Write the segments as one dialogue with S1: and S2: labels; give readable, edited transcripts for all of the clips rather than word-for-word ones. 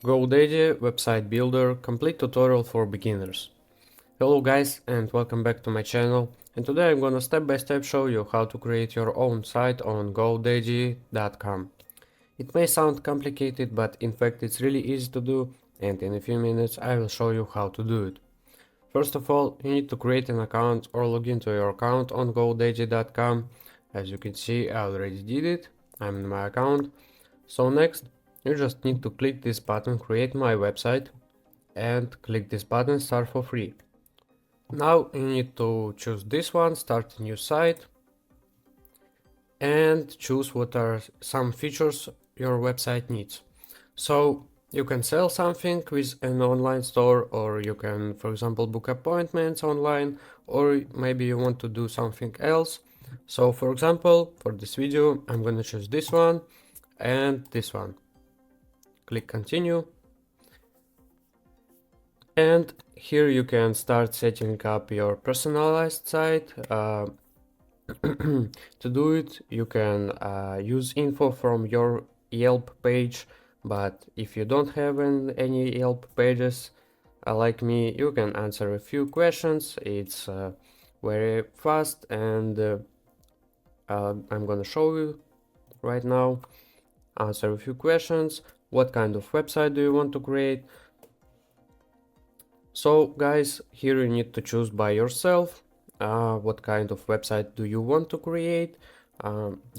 S1: GoDaddy Website Builder Complete Tutorial for Beginners. Hello guys and welcome back to my channel, and today I'm gonna step by step show you how to create your own site on GoDaddy.com. It may sound complicated, but in fact it's really easy to do, and in a few minutes I will show you how to do it. First of all, you need to create an account or log into your account on GoDaddy.com. As you can see, I already did it. I'm in my account. So next, you just need to click this button Create My Website and click this button Start for free. Now you need to choose this one, Start a new site, and choose what are some features your website needs. So you can sell something with an online store, or you can, for example, book appointments online, or maybe you want to do something else. So for example, for this video, I'm gonna choose this one and this one. Click continue. And here you can start setting up your personalized site. To do it, you can use info from your Yelp page, but if you don't have any Yelp pages, like me, you can answer a few questions. It's very fast, and I'm gonna show you right now. Answer a few questions. What kind of website do you want to create? So guys, here you need to choose by yourself what kind of website do you want to create.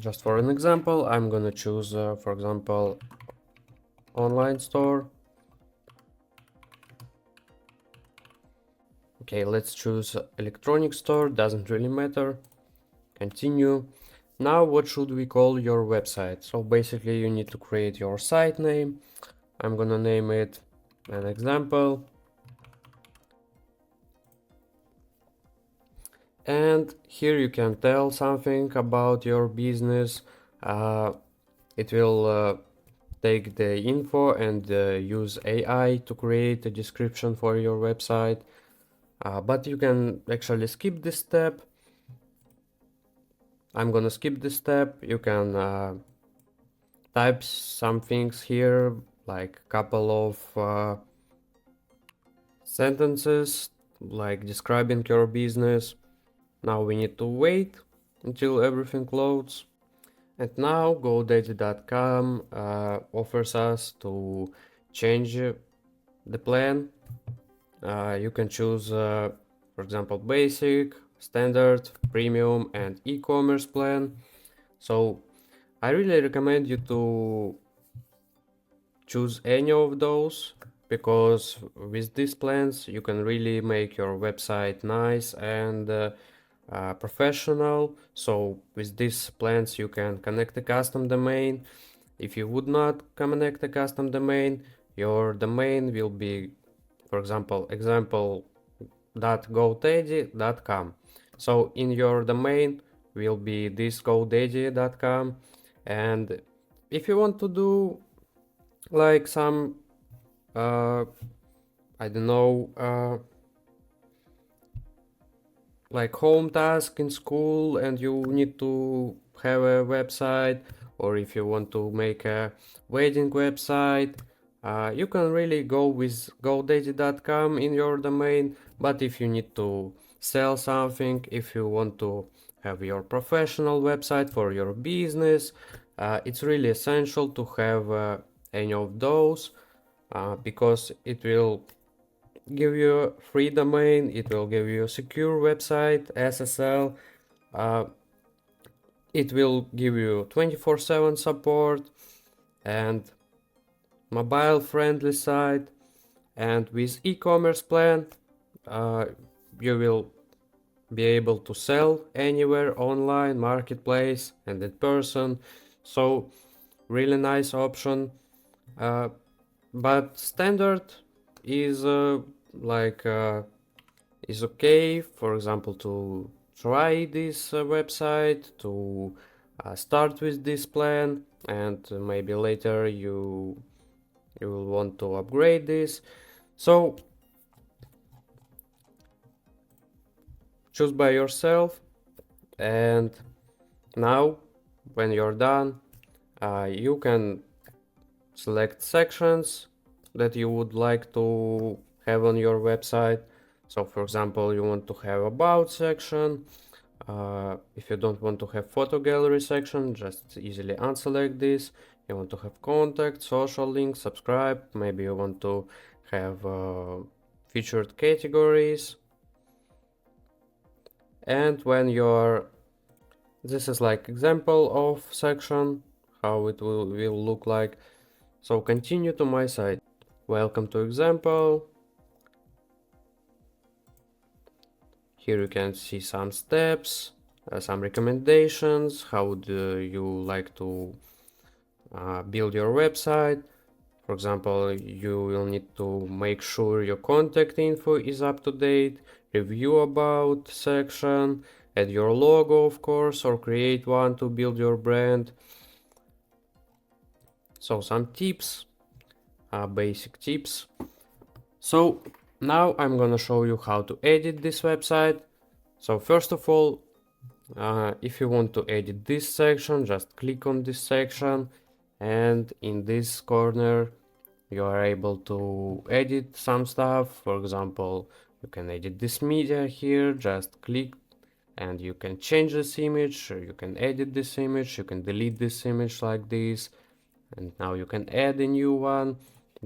S1: Just for an example, I'm gonna choose, for example, online store. Okay, let's choose electronic store, doesn't really matter. Continue. Now what should we call your website? So basically you need to create your site name. I'm gonna name it an example. And here you can tell something about your business. It will take the info and use AI to create a description for your website. But you can actually skip this step. I'm gonna skip this step. You can type some things here, like a couple of sentences, like describing your business. Now we need to wait until everything loads. And now GoDaddy.com offers us to change the plan. You can choose, for example, basic, standard, premium, and e-commerce plan. So I really recommend you to choose any of those, because with these plans you can really make your website nice and professional. So with these plans you can connect a custom domain. If you would not connect a custom domain, your domain will be, for example, example.godaddy.com. So in your domain will be this godaddy.com. And if you want to do like some I don't know, like home task in school, and you need to have a website, or if you want to make a wedding website, you can really go with godaddy.com in your domain. But if you need to sell something, if you want to have your professional website for your business, it's really essential to have any of those, because it will give you a free domain, it will give you a secure website, SSL, it will give you 24/7 support and mobile friendly site. And with e-commerce plan, you will be able to sell anywhere online, marketplace, and in person. So really nice option. But standard is is okay, for example, to try this website, to start with this plan, and maybe later you will want to upgrade this. So choose by yourself. And now when you're done, you can select sections, that you would like to have on your website. So for example, you want to have about section. If you don't want to have photo gallery section, just easily unselect this. You want to have contact, social links, subscribe. Maybe you want to have featured categories. And when you're, this is like example of section, how it will look like. So continue to my site. Welcome to example. Here you can see some steps, some recommendations, how do you like to build your website. For example, you will need to make sure your contact info is up to date, review about section, add your logo of course, or create one to build your brand. So some tips, basic tips. So now I'm gonna show you how to edit this website. So first of all, if you want to edit this section, just click on this section, and in this corner you are able to edit some stuff. For example, you can edit this media here, just click and you can change this image, or you can edit this image, you can delete this image like this, and now you can add a new one.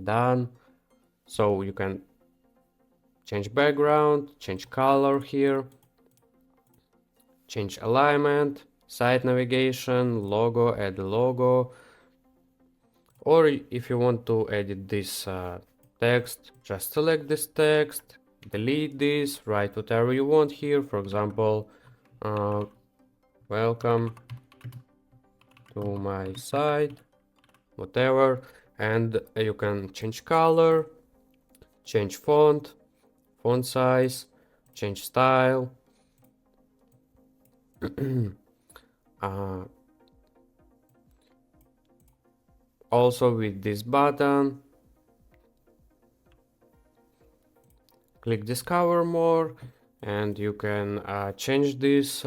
S1: Done. So you can change background, change color here, change alignment, site navigation, logo, add a logo. Or if you want to edit this text, just select this text, delete this, write whatever you want here. For example, welcome to my site, whatever. And you can change color, change font size, change style. Also with this button, click discover more, and you can change this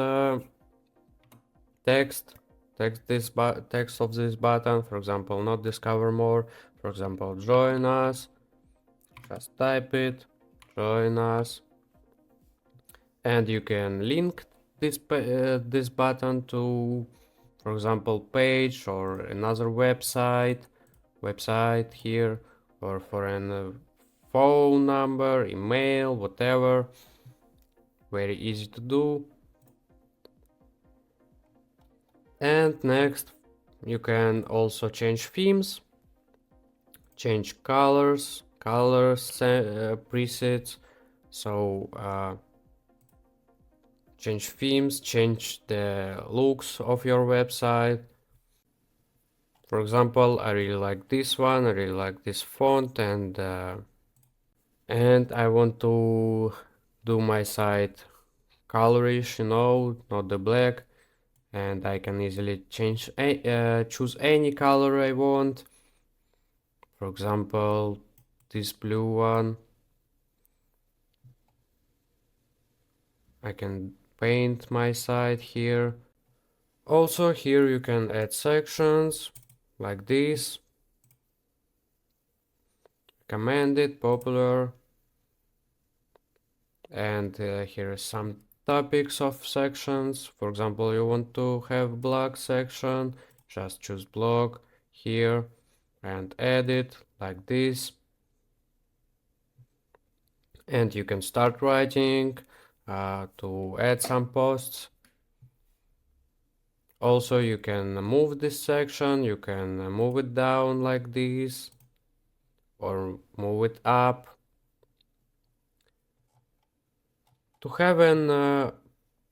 S1: text of this button. For example, not discover more, for example, join us. Just type it, join us, and you can link this this button to, for example, page or another website here, or for an phone number, email, whatever. Very easy to do. And next, you can also change themes, change colors, presets. So change themes, change the looks of your website. For example, I really like this one, I really like this font, and I want to do my site colorish, you know, not the black, and I can easily change choose any color I want. For example, this blue one. I can paint my site here. Also here you can add sections like this, recommended, popular, and here are some topics of sections. For example, you want to have blog section, just choose blog here and add it like this, and you can start writing to add some posts. Also, you can move this section, you can move it down like this, or move it up. To have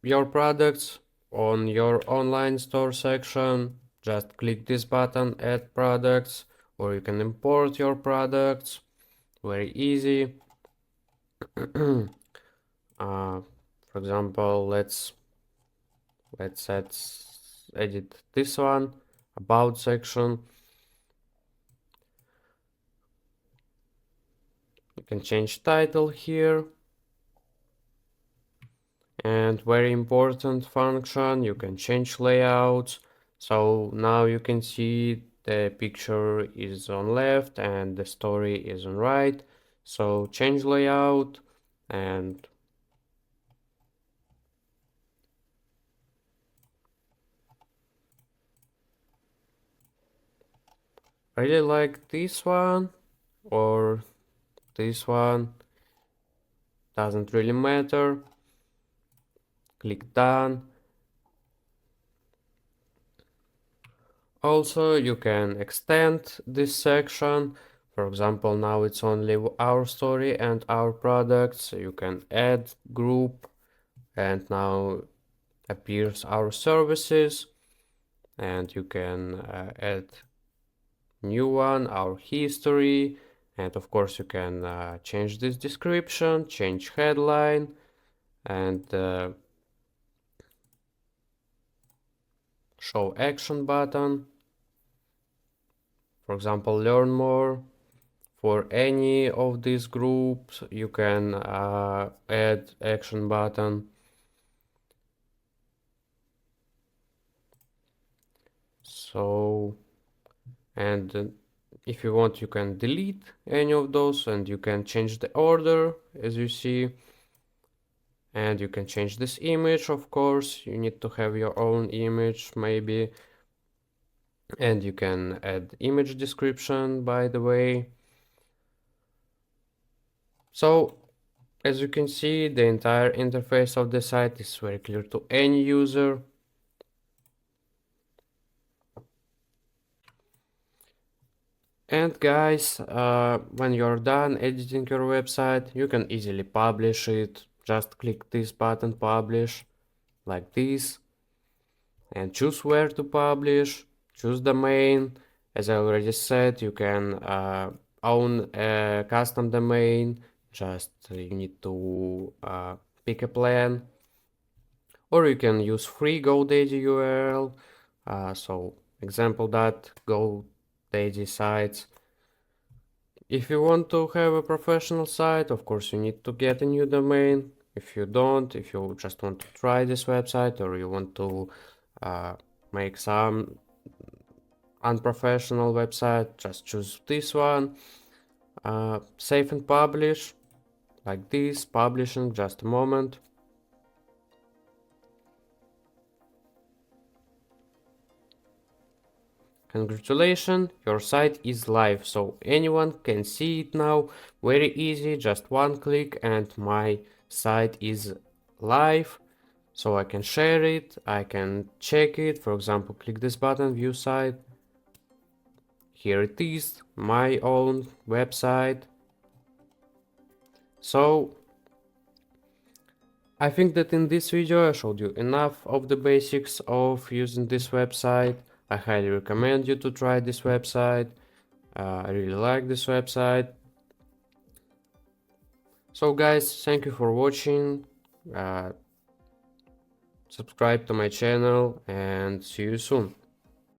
S1: your products on your online store section, just click this button, add products, or you can import your products, very easy. For example, let's edit this one, about section. You can change title here, and very important function, you can change layouts. So now you can see the picture is on left and the story is on right. So change layout, and I really like this one or this one, doesn't really matter. Click done. Also, you can extend this section. For example, now it's only our story and our products. So you can add group, and now appears our services, and you can add new one, our history, and of course you can change this description, change headline, and show action button. For example, learn more. For any of these groups you can add action button. So, and if you want, you can delete any of those, and you can change the order as you see, and you can change this image. Of course, you need to have your own image maybe, and you can add image description, by the way. So as you can see, the entire interface of the site is very clear to any user. And guys, when you're done editing your website, you can easily publish it. Just click this button, publish, like this, and choose where to publish, choose domain. As I already said, you can own a custom domain, just you need to pick a plan, or you can use free GoDaddy URL. So example that GoDaddy sites. If you want to have a professional site, of course you need to get a new domain. If you don't, if you just want to try this website, or you want to make some unprofessional website, just choose this one. Save and publish, like this, publishing, just a moment. Congratulations, your site is live, so anyone can see it now. Very easy, just one click and my site is live. So I can share it, I can check it. For example, click this button, view site. Here it is, my own website. So I think that in this video I showed you enough of the basics of using this website. I highly recommend you to try this website. I really like this website. So guys, thank you for watching. Subscribe to my channel and see you soon.